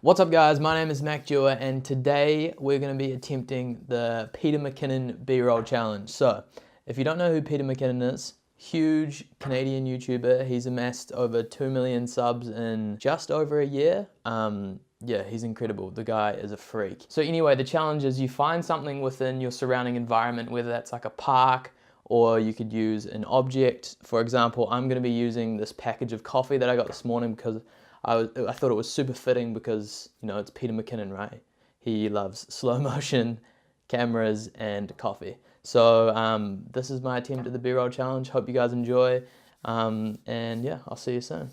What's up guys, my name is Mac Dewar and today we're going to be attempting the Peter Mckinnon B-roll challenge. So, if you don't know who Peter Mckinnon is, huge Canadian YouTuber. He's amassed over 2 million subs in just over a year. Yeah, he's incredible. The guy is a freak. So anyway, the challenge is you find something within your surrounding environment, whether that's like a park or you could use an object. For example, I'm going to be using this package of coffee that I got this morning because I thought it was super fitting because, you know, it's Peter Mckinnon, right? He loves slow motion, cameras, and coffee. So this is my attempt at the B-roll challenge. Hope you guys enjoy. And yeah, I'll see you soon.